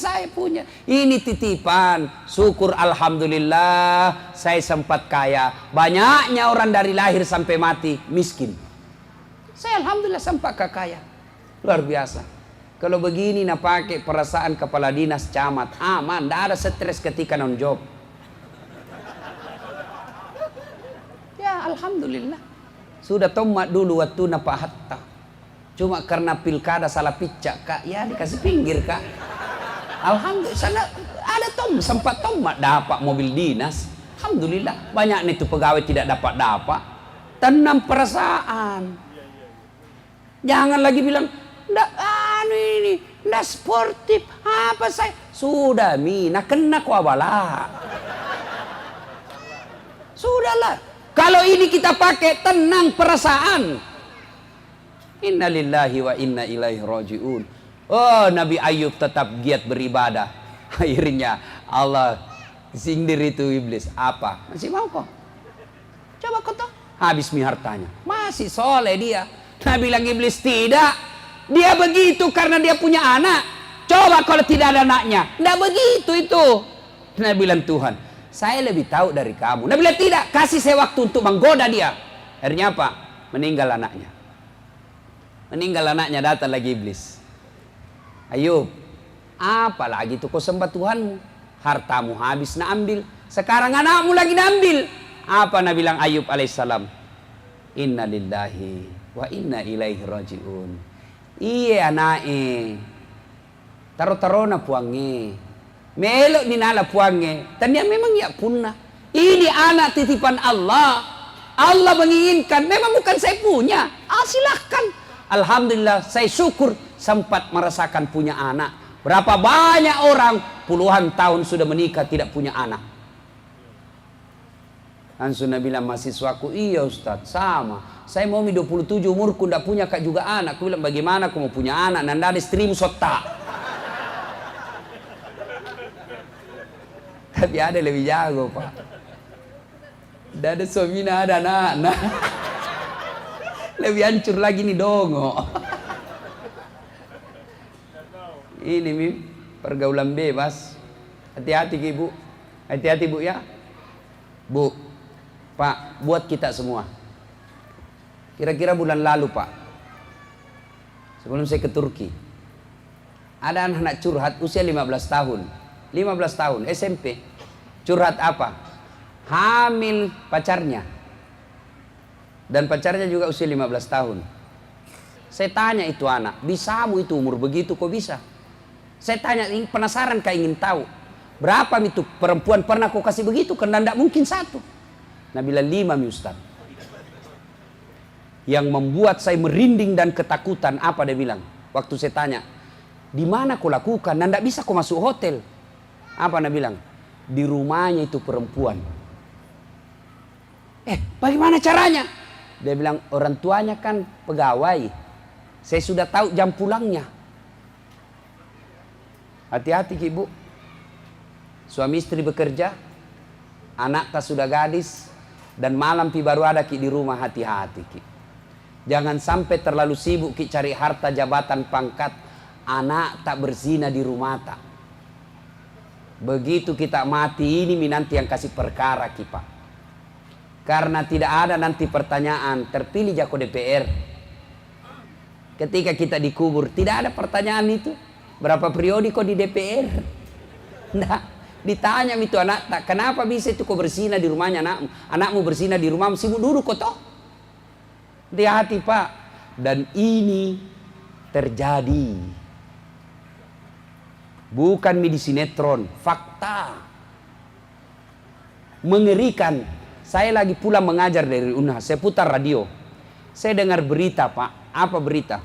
saya punya. Ini titipan. Syukur alhamdulillah saya sempat kaya. Banyaknya orang dari lahir sampai mati miskin. Saya alhamdulillah sempat kaya. Luar biasa. Kalau begini nak pakai perasaan kepala dinas camat, aman, tidak ada stres ketika non job. Ya alhamdulillah. Sudah tomat dulu waktu Pak Hatta. Cuma karena pilkada salah picak kak, ya dikasih pinggir kak. Alhamdulillah, sana ada sempat tomat dapat mobil dinas. Alhamdulillah, banyak nih tuh pegawai tidak dapat. Tenang perasaan. Jangan lagi bilang, ndak ini, ndak sportif. Apa saya? Sudah mina kena kuabala. Sudahlah. Kalau ini kita pakai tenang perasaan. Inna lillahi wa inna ilaihi raji'un. Oh, Nabi Ayub tetap giat beribadah. Akhirnya Allah sindir itu iblis. Apa? Masih mau kok? Coba kau tahu. Habis hartanya. Masih soleh dia. Nabi bilang iblis tidak. Dia begitu karena dia punya anak. Coba kalau tidak ada anaknya. Tidak begitu itu. Nabi bilang Tuhan, saya lebih tahu dari kamu. Nabi bilang tidak. Kasih saya waktu untuk menggoda dia. Akhirnya apa? Meninggal anaknya. Meninggal anaknya, datang lagi iblis. Ayub, apa lagi tuh kau sembah Tuhanmu? Hartamu habis nak ambil. Sekarang anakmu lagi nak ambil. Apa Nabi bilang Ayub alaihissalam? Inna lillahi wa inna ilaihi raji'un. Iya anaknya. Taruh-taruh na puangnya. Melok ni nala puangnya. Tanya memang ya punna. Ini anak titipan Allah. Allah menginginkan. Memang bukan saya punya. Silahkan. Alhamdulillah saya syukur sempat merasakan punya anak. Berapa banyak orang puluhan tahun sudah menikah tidak punya anak. Langsung Nabi bilang mahasiswaku, iya Ustaz sama. Saya mau 27 umurku tidak punya kak juga anak. Aku bilang bagaimana aku mau punya anak? Nanda ada istrimu sota. Tapi ada lebih jago pak. Tidak ada suaminya ada anak. Lebih hancur lagi nih dongo. Ini mi pergaulan bebas. Hati-hati ibu. Hati-hati bu ya. Bu, pak, buat kita semua. Kira-kira bulan lalu pak, sebelum saya ke Turki, ada anak curhat usia 15 tahun. 15 tahun SMP. Curhat apa? Hamil pacarnya. Dan pacarnya juga usia 15 tahun. Saya tanya itu anak, bisamu itu umur begitu kok bisa? Saya tanya, penasaran kak ingin tahu. Berapa itu perempuan pernah kau kasih begitu? Karena tidak mungkin satu. Nabi bilang 5 mi Ustaz. Yang membuat saya merinding dan ketakutan apa dia bilang? Waktu saya tanya, di mana kau lakukan? Dan tidak bisa kau masuk hotel. Apa Nabi bilang? Di rumahnya itu perempuan. Bagaimana caranya? Dia bilang orang tuanya kan pegawai. Saya sudah tahu jam pulangnya. Hati-hati ibu. Suami istri bekerja, anak tak sudah gadis, dan malam pi baru ada ki di rumah, hati-hati ki. Jangan sampai terlalu sibuk ki cari harta, jabatan, pangkat, anak tak berzina di rumah tak. Begitu kita mati ini nanti yang kasih perkara ki pak. Karena tidak ada nanti pertanyaan terpilih jako DPR. Ketika kita dikubur tidak ada pertanyaan itu. Berapa periode kau di DPR? Nah, ditanya itu anak tak, kenapa bisa itu kau berzina di rumahnya anakmu? Anakmu berzina di rumahmu, sibuk duduk kau toh. Hati-hati pak. Dan ini terjadi. Bukan di sinetron, fakta. Mengerikan. Saya lagi pulang mengajar dari Unhas, saya putar radio. Saya dengar berita pak, apa berita?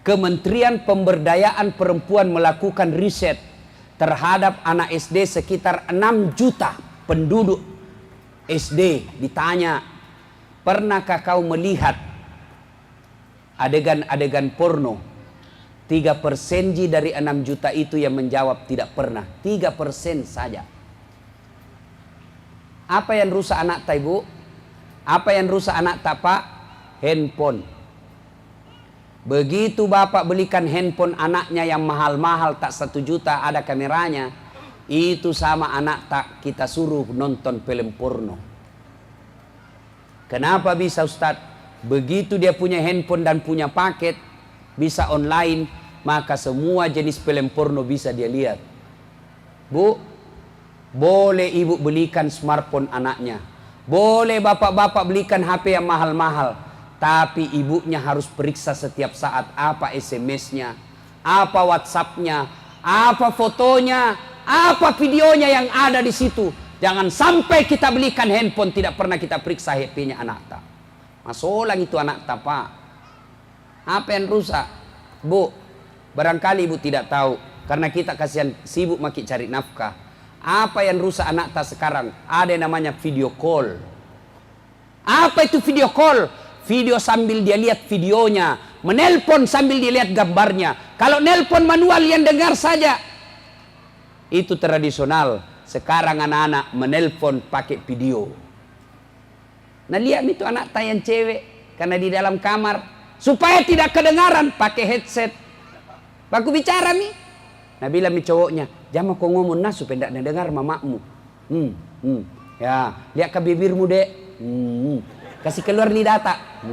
Kementerian Pemberdayaan Perempuan melakukan riset terhadap anak SD sekitar 6 juta penduduk SD. Ditanya, pernahkah kau melihat adegan-adegan porno? 3% dari 6 juta itu yang menjawab tidak pernah. 3% saja. Apa yang rusak anak tak ibu? Apa yang rusak anak tak pak? Handphone. Begitu bapak belikan handphone anaknya yang mahal-mahal tak 1 juta ada kameranya, itu sama anak tak kita suruh nonton film porno. Kenapa bisa Ustadz? Begitu dia punya handphone dan punya paket, bisa online, maka semua jenis film porno bisa dia lihat. Bu, boleh ibu belikan smartphone anaknya, boleh bapak-bapak belikan HP yang mahal-mahal, tapi ibunya harus periksa setiap saat apa SMS-nya, apa WhatsApp-nya, apa fotonya, apa videonya yang ada di situ. Jangan sampai kita belikan handphone tidak pernah kita periksa HP-nya anak tak. Masolang itu anak tak, Pak. Apa yang rusak? Bu, barangkali ibu tidak tahu karena kita kasihan sibuk makin cari nafkah. Apa yang rusak anak tak sekarang? Ada yang namanya video call. Apa itu video call? Video sambil dia lihat videonya, menelpon sambil dia lihat gambarnya. Kalau nelpon manual yang dengar saja, itu tradisional. Sekarang anak-anak menelpon pakai video. Nah lihat itu anak tayang cewek, karena di dalam kamar, supaya tidak kedengaran pakai headset. Baku bicara nih. Nah bilang mi cowoknya, jangan kau ngomong nah supaya tidak dengar mamamu. Ya, lihat ke bibirmu dek. Kasih keluar di data.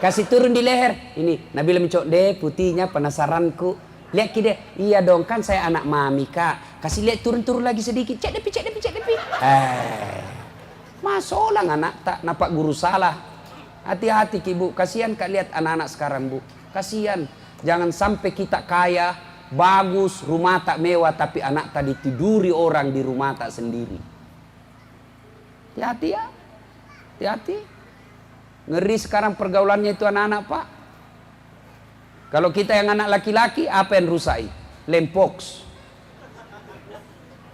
Kasih turun di leher. Ini Nabila mencok deh putihnya penasaranku. Lihat kide. Iya dong kan saya anak mami kak. Kasih lihat turun-turun lagi sedikit. Cek depi. Masolang anak tak nampak guru salah. Hati-hati ibu. Kasihan kak lihat anak-anak sekarang bu. Kasihan. Jangan sampai kita kaya, bagus, rumah tak mewah, tapi anak tadi tiduri orang di rumah tak sendiri. Hati-hati ya. Hati-hati. Ngeri sekarang pergaulannya itu anak-anak pak. Kalau kita yang anak laki-laki, apa yang rusai? Lem pox.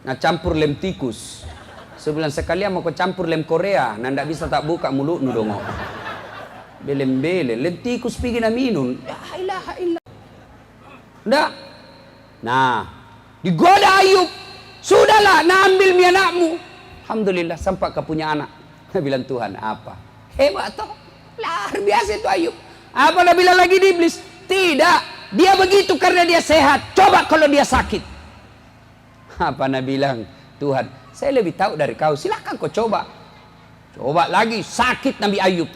Nah campur lem tikus. Sebulan sekalian mau kau campur lem Korea. Nah ndak bisa tak buka mulut nu dong. Belem-belem. Lem tikus pergi na minum. Ya ilaha illallah. Ndak. Nah. Digoda Ayub. Sudahlah, nah ambil mi anakmu. Alhamdulillah sampai kau punya anak. Bilang Tuhan apa? Hebat toh. Luar biasa itu Ayub. Apa dah bilang lagi di iblis? Tidak. Dia begitu karena dia sehat. Coba kalau dia sakit. Apa Nabi bilang? Tuhan, saya lebih tahu dari kau. Silahkan kau coba. Coba lagi. Sakit Nabi Ayub.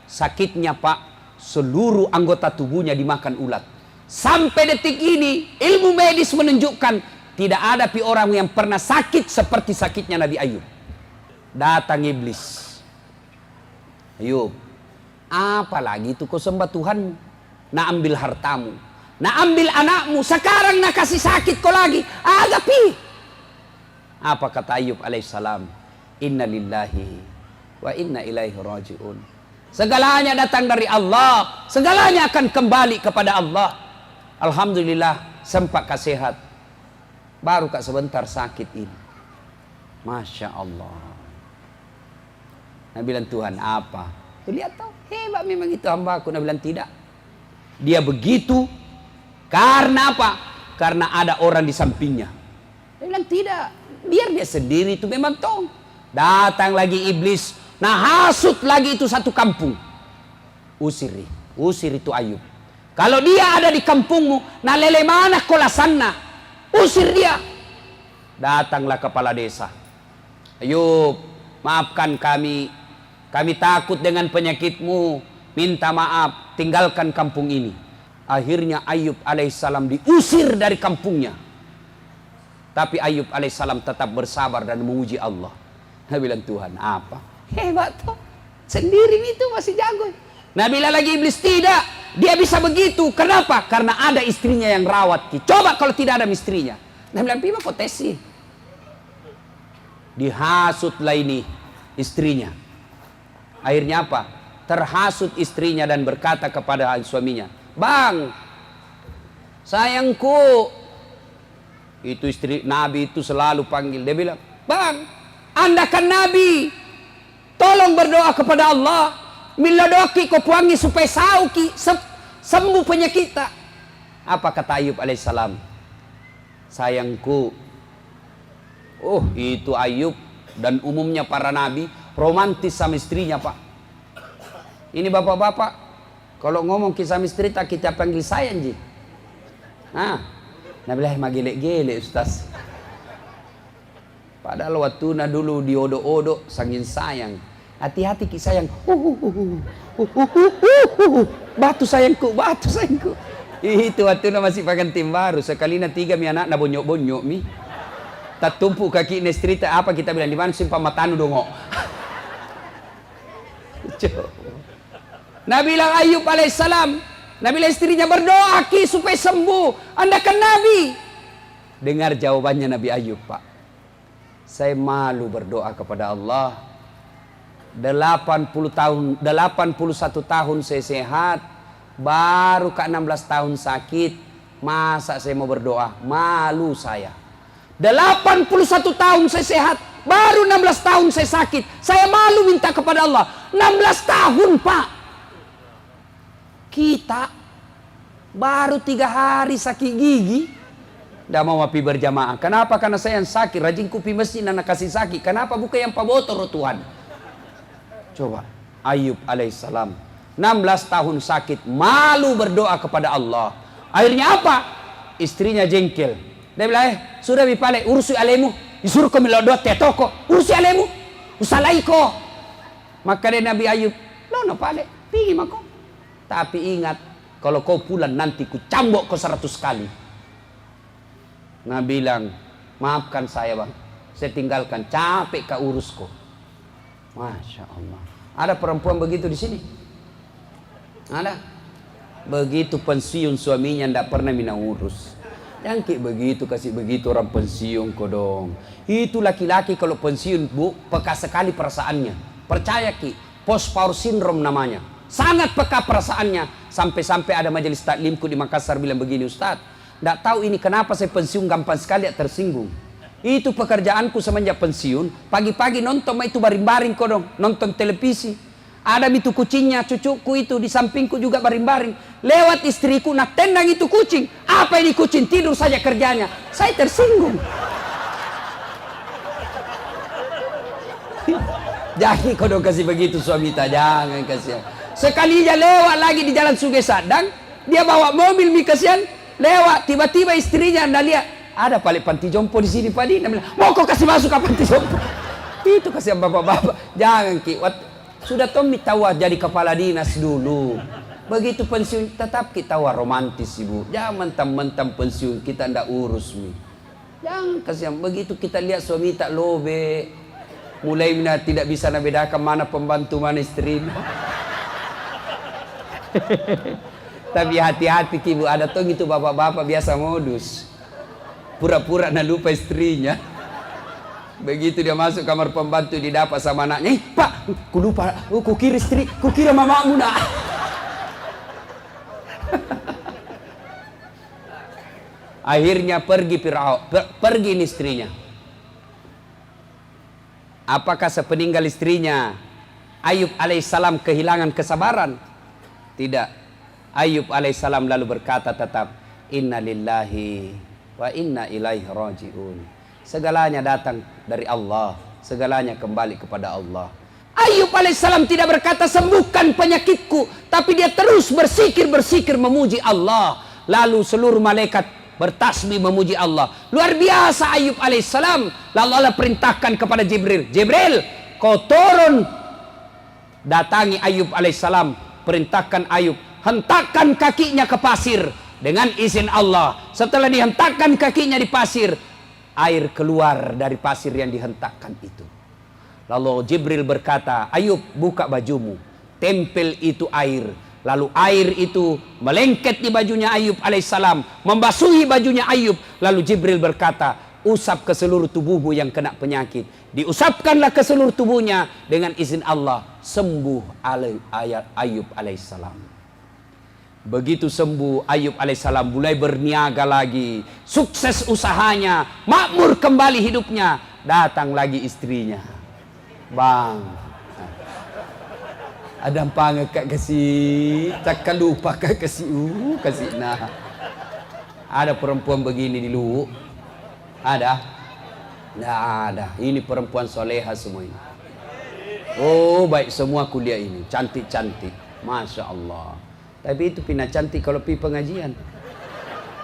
Sakitnya pak, seluruh anggota tubuhnya dimakan ulat. Sampai detik ini, ilmu medis menunjukkan tidak ada orang yang pernah sakit seperti sakitnya Nabi Ayub. Datang iblis. Ayub, apalagi itu kau sembah Tuhanmu. Nak ambil hartamu, nak ambil anakmu. Sekarang nak kasih sakit kau lagi. Agapi. Apa kata Ayub alaihissalam? Inna lillahi wa inna ilaihi raji'un. Segalanya datang dari Allah. Segalanya akan kembali kepada Allah. Alhamdulillah sempat sehat. Baru kak sebentar sakit ini. Masya Allah. Nabi bilang Tuhan apa? Lihat tahu hebat memang itu hamba aku. Nabi bilang tidak. Dia begitu karena apa? Karena ada orang di sampingnya. Dia bilang tidak. Biar dia sendiri itu memang tong. Datang lagi iblis. Nah hasut lagi itu satu kampung. Usir itu Ayub. Kalau dia ada di kampungmu, nah lele mana kolasana? Usir dia. Datanglah kepala desa. Ayub, maafkan kami. Kami takut dengan penyakitmu. Minta maaf, tinggalkan kampung ini. Akhirnya Ayub alaihissalam diusir dari kampungnya. Tapi Ayub alaihissalam tetap bersabar dan memuji Allah. Nabi bilang Tuhan apa? Hebat tuh. Sendiri itu masih jago. Nabi bilang lagi iblis tidak. Dia bisa begitu. Kenapa? Karena ada istrinya yang rawat. Coba kalau tidak ada istrinya. Nabi bilang pima potensi. Dihasutlah ini istrinya. Akhirnya apa? Terhasut istrinya dan berkata kepada suaminya, Bang, sayangku. Itu istri Nabi itu selalu panggil. Dia bilang, Bang, Anda kan Nabi. Tolong berdoa kepada Allah. Mila doaki kau puangi supaya sauki sembuh penyakit kita. Apa kata Ayub alaihissalam? Sayangku. Oh itu Ayub dan umumnya para nabi romantis sama istrinya pak. Ini bapak-bapak Kalau ngomong kisah misteri tak kita panggil saya Ji. Nah, Nabi lah magilek-gelek Ustaz. Padahal waktu dulu diodo-odo sangin sayang. Hati-hati ki sayang. Batu sayangku, batu sayangku. Itu waktu masih pengantin baru. Sekali na 3 mi anak na bonyok-bonyok mi. Tak tumpuk kaki istri tak apa kita bilang di mana simpang matanu dong. Nabi bilang Ayub alaihissalam, Nabi bilang istrinya berdoa ki supaya sembuh. Anda kan Nabi. Dengar jawabannya Nabi Ayub, Pak. Saya malu berdoa kepada Allah. 81 tahun saya sehat, baru ke 16 tahun sakit. Masa saya mau berdoa? Malu saya. 81 tahun saya sehat, baru 16 tahun saya sakit. Saya malu minta kepada Allah. 16 tahun, Pak. Kita baru 3 hari sakit gigi. Tidak mau api berjamaah. Kenapa? Karena saya yang sakit. Rajin kupi mesin anak kasih sakit. Kenapa? Bukan yang pabotor Tuhan. Coba. Ayub alaihissalam. 16 tahun sakit. Malu berdoa kepada Allah. Akhirnya apa? Istrinya jengkel. Dia bilang, sudah bipale. Urusi alemu. Disuruh kau melodot ya toko. Urusi alemu. Usalaiko. Maka dia Nabi Ayub. Lono pale. Pergi mako. Tapi ingat. Kalau kau pulang nanti ku cambok kau 100 kali. Nah bilang, maafkan saya bang, saya tinggalkan, capek kak urusku. Masya Allah. Ada perempuan begitu di sini? Ada? Begitu pensiun suaminya tidak pernah mina urus. Yang kayak begitu, kasih begitu orang pensiun kok dong. Itu laki-laki kalau pensiun bu, peka sekali perasaannya. Percaya ki, post power syndrome namanya. Sangat peka perasaannya. Sampai-sampai ada majelis taklimku di Makassar bilang begini, Ustadz. Tidak tahu ini kenapa saya pensiun gampang sekali tersinggung. Itu pekerjaanku semenjak pensiun. Pagi-pagi nonton itu baring-baring kok dong. Nonton televisi. Ada itu kucingnya, cucuku itu di sampingku juga baring-baring. Lewat istriku nak tendang itu kucing. Apa ini kucing? Tidur saja kerjanya. Saya tersinggung. Jangan kau dong kasih begitu suami tak, jangan kasihan. Sekali dia lewat lagi di jalan Sungai Sadang. Dia bawa mobil mi kasihan. Lewat, tiba-tiba istrinya anda lihat ada paling panti jompo di sini Pak Dina bilang, mau kau kasih masuk ke panti jompo? Itu kasihan bapak-bapak. Jangan ki, sudah Tommy tawa jadi kepala dinas dulu. Begitu pensiun tetap kita romantis ibu. Jangan mentang-mentang pensiun kita ndak urus mi. Jangan kasihan. Begitu kita lihat suami tak lobe, mulai tidak bisa membedakan mana pembantu mana istri. Tapi hati-hati ibu, ada tuh gitu bapak-bapak biasa modus. Pura-pura nak lupa istrinya. Begitu dia masuk kamar pembantu didapat sama anaknya. Pak, ku lupa, ku kira istri, ku kira mamamu nak. Akhirnya pergi pergi istrinya. Apakah sepeninggal istrinya Ayub alaihissalam kehilangan kesabaran? Tidak. Ayub alaihissalam lalu berkata tetap, Inna lillahi wa inna ilaihi raji'un. Segalanya datang dari Allah, segalanya kembali kepada Allah. Ayub alaihissalam tidak berkata sembuhkan penyakitku, tapi dia terus bersikir memuji Allah. Lalu seluruh malaikat bertasbih memuji Allah. Luar biasa Ayub alaihissalam. Lalu Allah perintahkan kepada Jibril, Jibril, kau turun datangi Ayub alaihissalam. Perintahkan Ayub, hentakkan kakinya ke pasir dengan izin Allah. Setelah dihentakkan kakinya di pasir, air keluar dari pasir yang dihentakkan itu. Lalu Jibril berkata, Ayub buka bajumu, tempel itu air. Lalu air itu melengket di bajunya Ayub alaihissalam, membasuhi bajunya Ayub. Lalu Jibril berkata, usap ke seluruh tubuhmu yang kena penyakit. Diusapkanlah ke seluruh tubuhnya dengan izin Allah. Sembuh Ayub alaihissalam. Begitu sembuh Ayub alaihissalam mulai berniaga lagi. Sukses usahanya. Makmur kembali hidupnya. Datang lagi istrinya. Bang. Ada panggil kak kasih. Takkan lupa kak kasih. Kasih nah. Ada perempuan begini di lu. Ada? Tidak ada. Ini perempuan soleha semua ini. Oh baik semua kuliah ini. Cantik-cantik. Masya Allah. Tapi itu pina cantik kalau pi pengajian.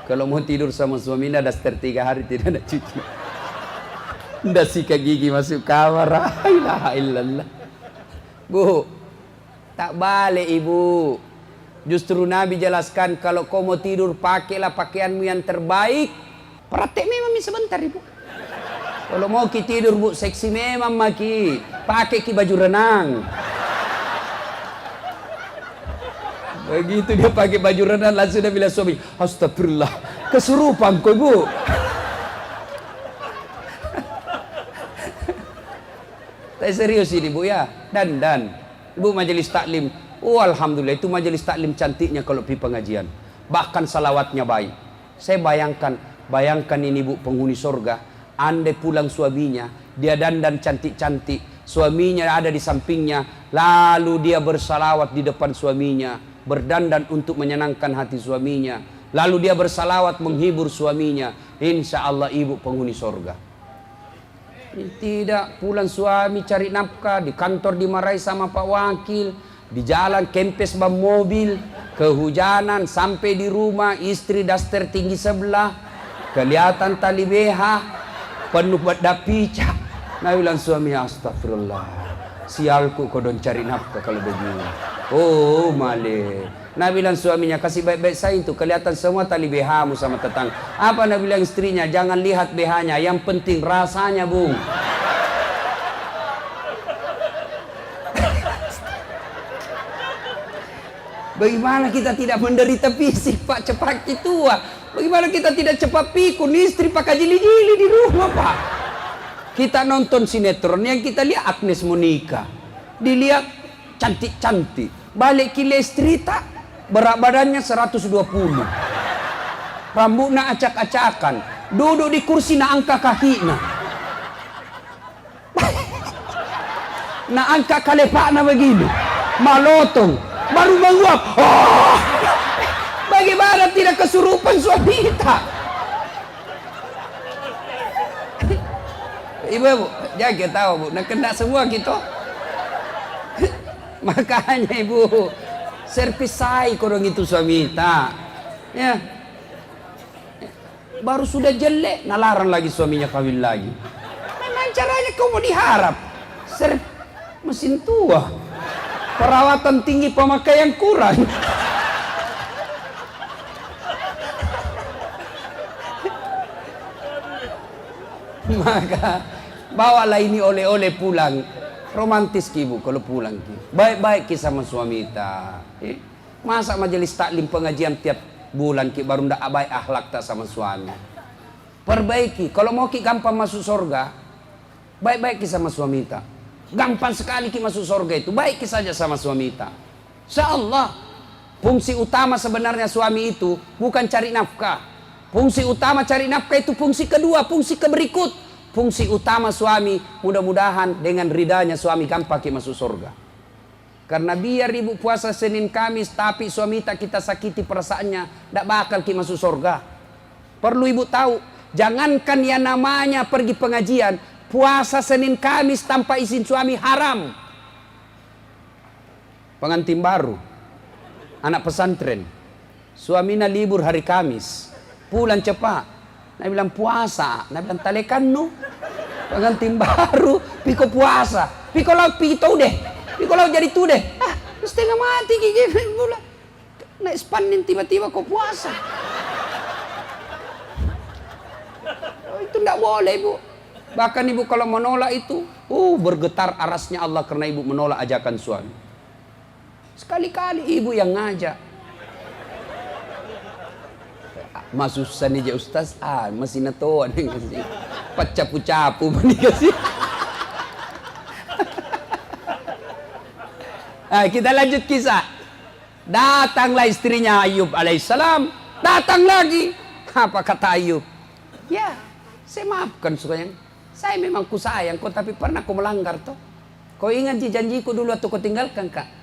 Kalau mau tidur sama suaminya daster 3 hari tidak ada cuci. Ndak sikat gigi masuk kamar. La ilaha illallah. Bu, tak balik ibu. Justru Nabi jelaskan kalau kau mau tidur pakailah pakaianmu yang terbaik. Praktek memang sebentar ibu. Kalau mau ki tidur bu seksi memang maki. Pakai ki baju renang. Begitu dia pakai baju renang langsung dia bilang suami, astagfirullah, kesurupan kau bu. Tapi serius ini bu ya. Dan ibu majelis taklim. Oh alhamdulillah itu majelis taklim cantiknya kalau pi pengajian. Bahkan salawatnya baik. Saya bayangkan ini bu penghuni surga. Andai pulang suaminya, dia dandan cantik-cantik, suaminya ada di sampingnya, lalu dia bersalawat di depan suaminya, berdandan untuk menyenangkan hati suaminya, lalu dia bersalawat menghibur suaminya, insya Allah ibu penghuni surga. Tidak, pulang suami cari nafkah, di kantor dimarahi sama Pak Wakil, di jalan kempes ban mobil, kehujanan, sampai di rumah istri daster tinggi sebelah, kelihatan tali BH, penuh badak pica. Nah bilang suami, astagfirullah, sialku kau don cari nafkah kalau begini. Oh male. Nah bilang suaminya, kasih baik-baik saya itu, kelihatan semua tali BH-mu sama tetangga. Apa Nah bilang istrinya, jangan lihat BH-nya, yang penting rasanya bung. Bagaimana kita tidak menderita fisik Pak cepat tua? Bagaimana kita tidak cepat pikun istri pakai jili-jili di rumah Pak? Kita nonton sinetron yang kita lihat Agnes Monica, dilihat cantik-cantik, balik kile istri tak, berat badannya 120, rambutnya acak-acakan, duduk di kursi na angka kakinya, na angka kalepaknya begini, malotong, baru menguap. Oh! Bagaimana tidak kesurupan suami kita? Ibu, jaga tahu bu, nak kena semua kita. Makanya ibu, servisai korang itu suami kita. Ya, baru sudah jelek, nalarang lagi suaminya kawin lagi. Memang caranya kau mau diharap, mesin tua, perawatan tinggi, pemakaian kurang. Maka bawalah ini oleh-oleh pulang. Romantis ki bu kalau pulang ki. Baik-baik ki sama suami kita. Masa majelis taklim pengajian tiap bulan ki baru ndak baik akhlak tak sama suami. Perbaiki. Kalau mau ki gampang masuk surga, baik-baik ki sama suami kita. Gampang sekali ki masuk surga itu. Baik ki saja sama suami kita. Insyaallah. Fungsi utama sebenarnya suami itu bukan cari nafkah. Fungsi utama cari nafkah itu fungsi kedua, fungsi keberikut. Fungsi utama suami, mudah-mudahan dengan ridanya suami gampang masuk surga. Karena biar ibu puasa Senin Kamis tapi suami tak kita sakiti perasaannya, tidak bakal masuk surga. Perlu ibu tahu, jangankan yang namanya pergi pengajian, puasa Senin Kamis tanpa izin suami haram. Pengantin baru, anak pesantren, suaminya libur hari Kamis, pulang cepat. Nah bilang puasa, nah bilang talekan no. Pengantin baru, piko puasa, piko laut pito deh, piko laut jadi tu deh. Ah, setengah mati gigi pula. Nah spanin tiba-tiba kau puasa. Oh, itu tidak boleh ibu. Bahkan ibu kalau menolak itu, bergetar arasnya Allah karena ibu menolak ajakan suami. Sekali-kali ibu yang ngajak. Masuk sana aja Ustaz, masih natoan yang kasih. Pacapu-capu mani kasih. Kita lanjut kisah. Datanglah istrinya Ayub alaihissalam. Datang lagi. Apa kata Ayub? Ya, saya maafkan sukanya. Saya memang ku sayang kau, tapi pernah kau melanggar toh. Kau ingat janjiku dulu atau kau tinggalkan kak?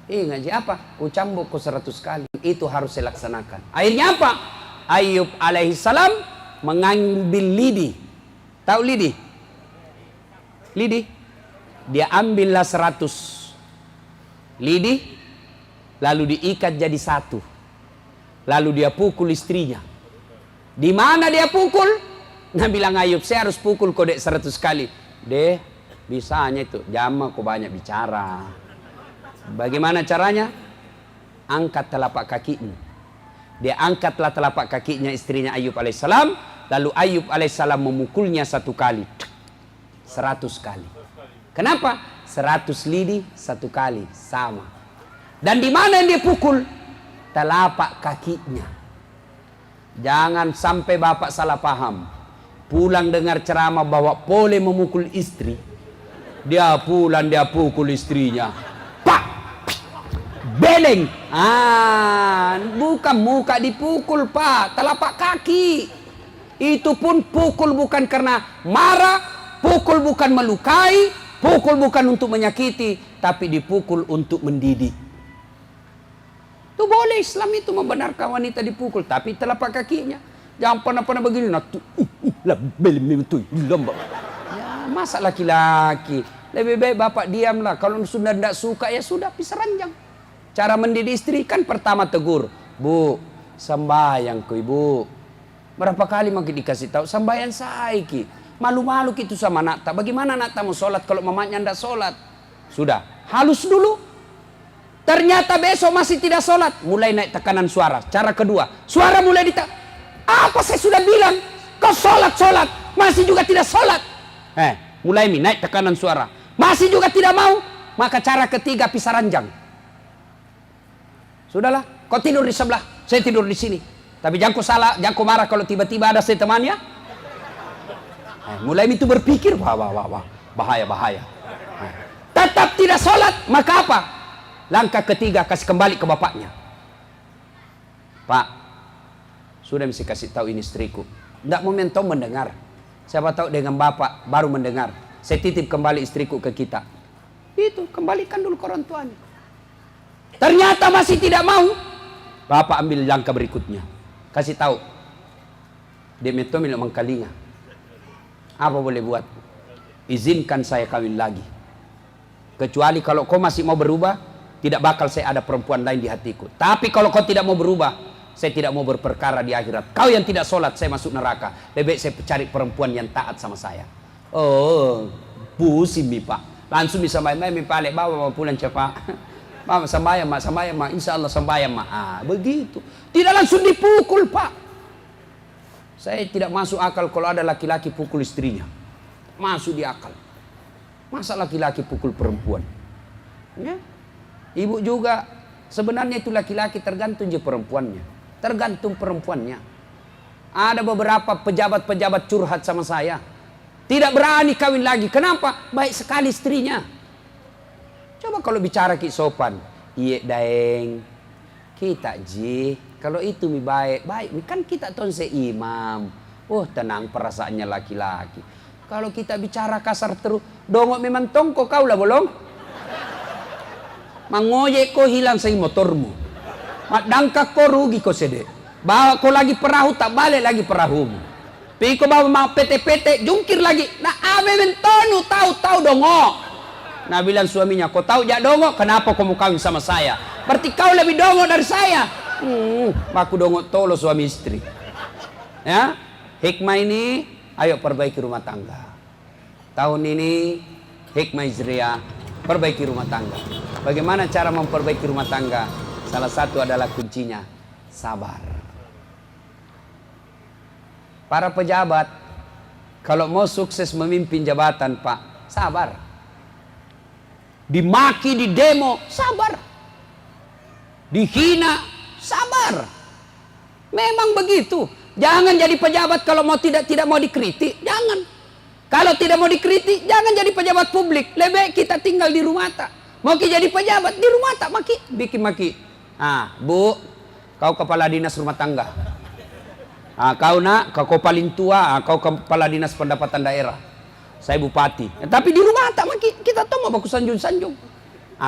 Ingat apa? Ku cambuk kau 100 kali. Itu harus saya laksanakan. Akhirnya apa? Ayub alaihissalam mengambil lidi. Tahu lidi? Lidi? Dia ambillah 100 lidi. lalu diikat jadi satu, lalu dia pukul istrinya. Di mana dia pukul? Nah bilang Ayub, saya harus pukul kau dek 100 kali. Deh, bisanya itu, jama kau banyak bicara. Bagaimana caranya? Angkat telapak kakinya. Dia angkatlah telapak kakinya istrinya Ayub alaihissalam, lalu Ayub alaihissalam memukulnya 1 kali, 100 kali. Kenapa? 100 lidi 1 kali, sama. Dan di mana yang dia pukul? Telapak kakinya. Jangan sampai bapak salah paham. Pulang dengar ceramah bahwa boleh memukul istri, dia pulang dia pukul istrinya. Pak! Beleng. Bukan muka dipukul, Pak, telapak kaki. Itu pun pukul bukan karena marah, pukul bukan melukai, pukul bukan untuk menyakiti, tapi dipukul untuk mendidik. Itu boleh, Islam itu membenarkan wanita dipukul, tapi telapak kakinya. Jangan pernah begini, ya masa laki-laki. Lebih baik bapak diamlah. Kalau sudah tidak suka ya sudah, pisah ranjang. Cara mendidik istri kan pertama tegur, Bu, sembahyang ku ibu. Berapa kali makin dikasih tahu sembahyang saiki. Malu-malu gitu sama Nakta. Bagaimana Nakta mau sholat kalau mamanya tidak sholat? Sudah, halus dulu. Ternyata besok masih tidak sholat. Mulai naik tekanan suara. Cara kedua, suara mulai apa saya sudah bilang? Kau sholat, masih juga tidak sholat. Mulai naik tekanan suara. Masih juga tidak mau. Maka cara ketiga pisah ranjang. Sudahlah, kau tidur di sebelah, saya tidur di sini. Tapi jangan kau salah, jangan kau marah kalau tiba-tiba ada saya temannya. Mulai itu berpikir, wah, bahaya. Tetap tidak sholat, maka apa? Langkah ketiga, kasih kembali ke bapaknya. Pak, sudah mesti kasih tahu ini istriku. Tidak momentum mendengar. Siapa tahu dengan bapak baru mendengar. Saya titip kembali istriku ke kita. Itu, kembalikan dulu ke orang tuanya. Ternyata masih tidak mau. Bapak ambil langkah berikutnya. Kasih tahu. Dia metomil mengkalinga. Apa boleh buat? Izinkan saya kawin lagi. Kecuali kalau kau masih mau berubah, tidak bakal saya ada perempuan lain di hatiku. Tapi kalau kau tidak mau berubah, saya tidak mau berperkara di akhirat. Kau yang tidak sholat, saya masuk neraka. Lebih baik saya cari perempuan yang taat sama saya. Oh, pusing mi Pak. Langsung bisa main mi Pak, bawa pulang cepat. Mama sembahyang mak, insya Allah sembahyang mak. Begitu. Tidak langsung dipukul Pak. Saya tidak masuk akal kalau ada laki-laki pukul istrinya. Masuk di akal. Masa laki-laki pukul perempuan? Ya. Ibu juga sebenarnya itu laki-laki tergantung je perempuannya. Tergantung perempuannya. Ada beberapa pejabat-pejabat curhat sama saya. Tidak berani kawin lagi. Kenapa? Baik sekali istrinya. Coba kalau bicara ki sopan. Iya daeng. Kita ji. Kalau itu mi baik. Kan kita tuan seimam. Tenang perasaannya laki-laki. Kalau kita bicara kasar terus. Dongok memang tongko kau lah bolong. Mangoyek kau hilang say motormu. Madangka kau rugi kau sede. Bawa kau lagi perahu tak balik lagi perahumu. Piko bawa mau PT-PT jungkir lagi. Nah ame mentonu tahu dongok. Nah bilang suaminya, kau tahu jak dongok, kenapa kau mau kawin sama saya? Berarti kau lebih dongok dari saya. Aku dongok tolo suami istri. Ya, hikmah ini, ayo perbaiki rumah tangga. Tahun ini hikmah Hijriah, perbaiki rumah tangga. Bagaimana cara memperbaiki rumah tangga? Salah satu adalah kuncinya sabar. Para pejabat, kalau mau sukses memimpin jabatan Pak, sabar. Dimaki, di demo, sabar. Dihina, sabar. Memang begitu. Jangan jadi pejabat kalau mau tidak mau dikritik, jangan. Kalau tidak mau dikritik, jangan jadi pejabat publik. Lebih kita tinggal di rumah tak. Mau jadi pejabat di rumah tak maki, bikin maki. Bu, kau kepala dinas rumah tangga. Kau nak, kau paling tua, kau kepala dinas pendapatan daerah. Saya bupati. Tapi di rumah tak maki, kita tahu mau baku sanjung-sanjung.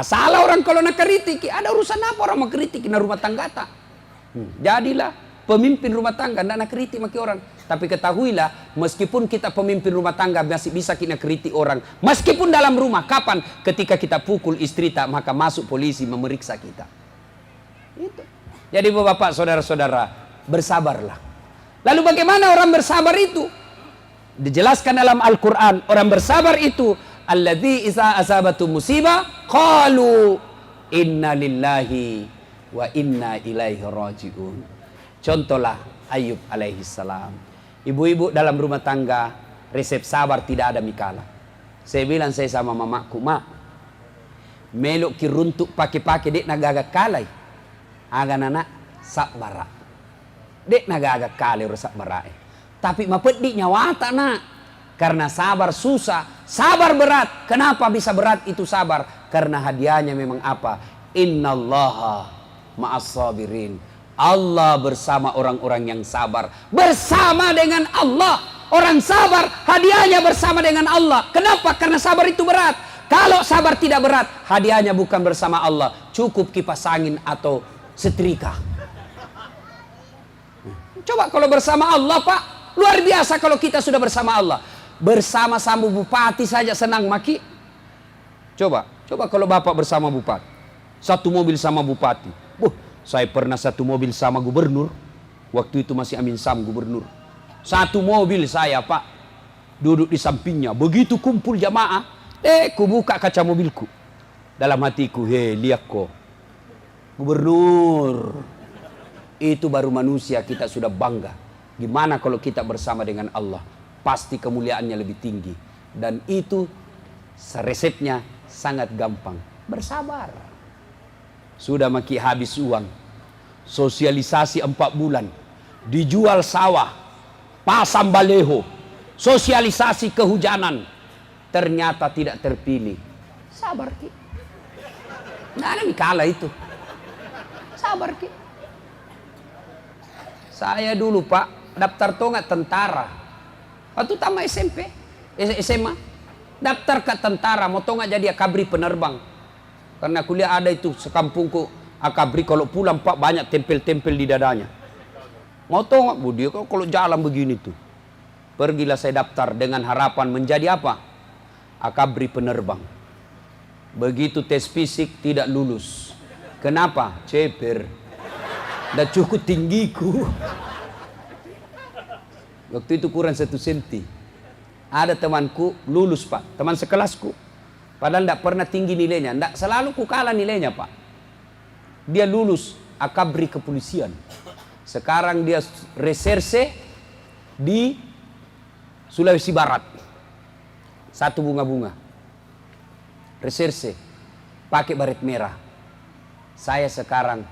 Salah orang kalau nak kritik, ada urusan apa orang mau kritik na rumah tangga tak? Jadilah pemimpin rumah tangga, tidak nak kritik maki orang. Tapi ketahuilah, meskipun kita pemimpin rumah tangga masih bisa kita kritik orang. Meskipun dalam rumah, kapan? Ketika kita pukul istri tak, maka masuk polisi memeriksa kita. Jadi bapak saudara-saudara, bersabarlah. Lalu bagaimana orang bersabar itu? Dijelaskan dalam Al-Quran, orang bersabar itu alladzi iza asabatu musibah qalu inna lillahi wa inna ilaihi rajiun. Contohlah Ayub alaihi salam. Ibu-ibu dalam rumah tangga, resep sabar tidak ada mikala. Saya bilang saya sama mamaku, mak, meluk kiruntuk pakai-pakai dek nagaga kalai. Aga nana sabara. Dek nagaga kalai rusak barai. Tapi mapedi nyawa tak nak. Karena sabar susah, sabar berat. Kenapa bisa berat itu sabar? Karena hadiahnya memang apa? Innallaha ma'as sabirin. Allah bersama orang-orang yang sabar. Bersama dengan Allah. Orang sabar, hadiahnya bersama dengan Allah. Kenapa? Karena sabar itu berat. Kalau sabar tidak berat, hadiahnya bukan bersama Allah. Cukup kipas angin atau setrika. Coba kalau bersama Allah, Pak. Luar biasa kalau kita sudah bersama Allah. Bersama-sama bupati saja senang maki. Coba kalau bapak bersama bupati. Satu mobil sama bupati. Saya pernah satu mobil sama gubernur. Waktu itu masih Amin Sam gubernur. Satu mobil saya, Pak. Duduk di sampingnya. Begitu kumpul jamaah. Ku buka kaca mobilku. Dalam hatiku, lihat kok. Gubernur. Itu baru manusia, kita sudah bangga. Gimana kalau kita bersama dengan Allah? Pasti kemuliaannya lebih tinggi. Dan itu resepnya sangat gampang. Bersabar. Sudah maki habis uang. Sosialisasi 4 bulan. Dijual sawah. Pasang baleho. Sosialisasi kehujanan. Ternyata tidak terpilih. Sabar ki. Nggak ada mikala itu. Sabar ki. Saya dulu Pak, daftar tongat tentara. Waktu tamat SMP, SMA. Daftar ke tentara, mau tongat jadi akabri penerbang. Karena kuliah ada itu, sekampungku akabri kalau pulang Pak banyak tempel-tempel di dadanya. Mau tongat, Bu, dia kalau jalan begini tuh. Pergilah saya daftar dengan harapan menjadi apa? Akabri penerbang. Begitu tes fisik tidak lulus. Kenapa? Ceper. Dah cukup tinggiku. Waktu itu kurang 1 senti. Ada temanku lulus Pak, teman sekelasku. Padahal tidak pernah tinggi nilainya, tidak selalu ku kalah nilainya Pak. Dia lulus akabri kepolisian. Sekarang dia reserse di Sulawesi Barat. Satu bunga-bunga. Reserse, pakai baret merah. Saya sekarang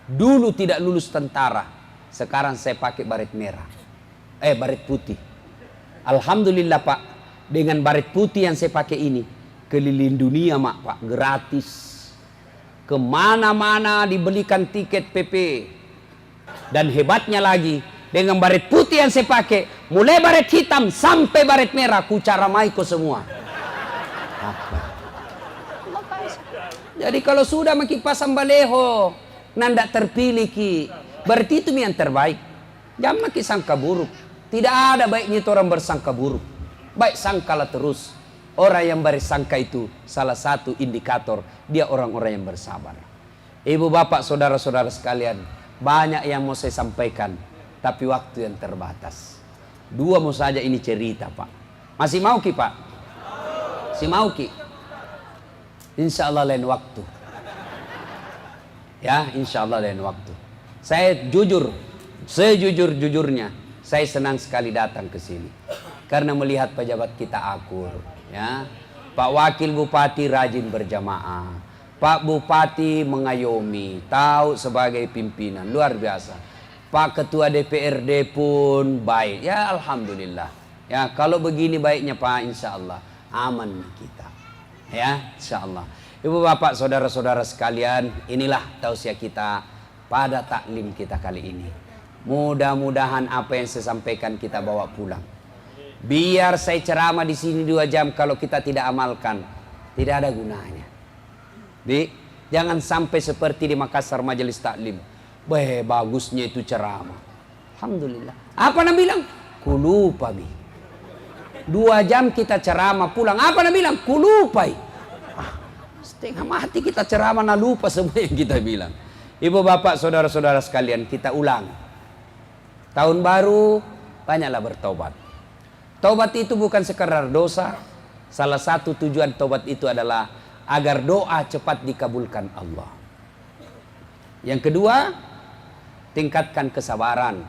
dulu tidak lulus tentara, sekarang saya pakai baret merah. Baret putih. Alhamdulillah Pak, dengan baret putih yang saya pakai ini, keliling dunia Pak, gratis. Kemana-mana dibelikan tiket PP. Dan hebatnya lagi, dengan baret putih yang saya pakai, mulai baret hitam sampai baret merah, ku caramai ko semua. Apa? Jadi kalau sudah maki pasang baleho, nanda terpilih ki, berarti itu yang terbaik. Jangan maki sangka buruk. Tidak ada baiknya itu orang bersangka buruk. Baik sangkalah terus. Orang yang bersangka itu salah satu indikator dia orang-orang yang bersabar. Ibu bapak saudara-saudara sekalian, banyak yang mau saya sampaikan, tapi waktu yang terbatas. 2 mau saja ini cerita Pak. Masih mau ki Pak? Masih mau ki? Insya Allah lain waktu. Ya, insya Allah lain waktu. Saya jujur, sejujur-jujurnya, saya senang sekali datang ke sini karena melihat pejabat kita akur, ya. Pak Wakil Bupati rajin berjamaah, Pak Bupati mengayomi, tahu sebagai pimpinan, luar biasa. Pak Ketua DPRD pun baik, ya alhamdulillah. Ya kalau begini baiknya Pak, insya Allah aman kita, ya insya Allah. Ibu bapak saudara-saudara sekalian, inilah tausiah kita pada taklim kita kali ini. Mudah-mudahan apa yang saya sampaikan kita bawa pulang. Biar saya ceramah di sini 2 jam, kalau kita tidak amalkan, tidak ada gunanya. Jangan sampai seperti di Makassar majelis taklim. Bagusnya itu ceramah. Alhamdulillah. Apa Nabi bilang? Kulupa bi. 2 jam kita ceramah pulang. Apa Nabi bilang? Kulupai. Setengah mati kita ceramah, nah lupa semua yang kita bilang. Ibu bapak saudara-saudara sekalian, kita ulang. Tahun baru banyaklah bertobat. Taubat itu bukan sekadar dosa. Salah satu tujuan taubat itu adalah agar doa cepat dikabulkan Allah. Yang kedua, tingkatkan kesabaran,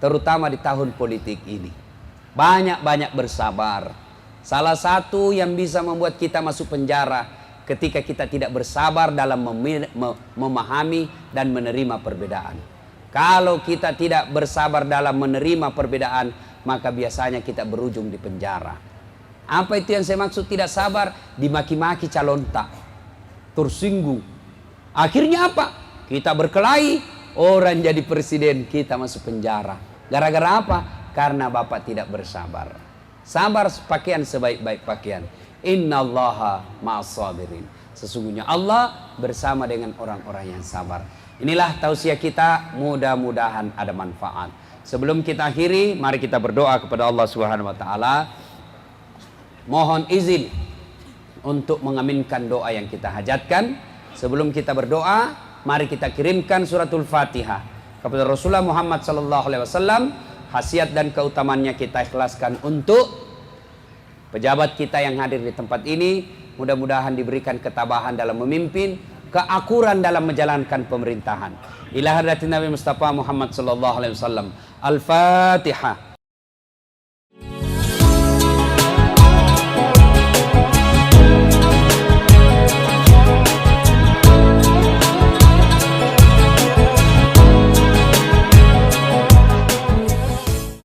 terutama di tahun politik ini. Banyak-banyak bersabar. Salah satu yang bisa membuat kita masuk penjara ketika kita tidak bersabar dalam memahami dan menerima perbedaan. Kalau kita tidak bersabar dalam menerima perbedaan, maka biasanya kita berujung di penjara. Apa itu yang saya maksud tidak sabar? Dimaki-maki calon tak, tersinggung. Akhirnya apa? Kita berkelahi, orang jadi presiden, kita masuk penjara. Gara-gara apa? Karena Bapak tidak bersabar. Sabar pakaian sebaik-baik pakaian. Innallaha ma'as sabirin. Sesungguhnya Allah bersama dengan orang-orang yang sabar. Inilah tausiah kita, mudah-mudahan ada manfaat. Sebelum kita akhiri, mari kita berdoa kepada Allah Subhanahu wa taala. Mohon izin untuk mengaminkan doa yang kita hajatkan. Sebelum kita berdoa, mari kita kirimkan suratul Fatihah kepada Rasulullah Muhammad sallallahu alaihi wasallam. Khasiat dan keutamaannya kita ikhlaskan untuk pejabat kita yang hadir di tempat ini. Mudah-mudahan diberikan ketabahan dalam memimpin, keakuran dalam menjalankan pemerintahan. Ila hadratin Nabi Mustafa Muhammad sallallahu alaihi wasallam. Al-Fatihah.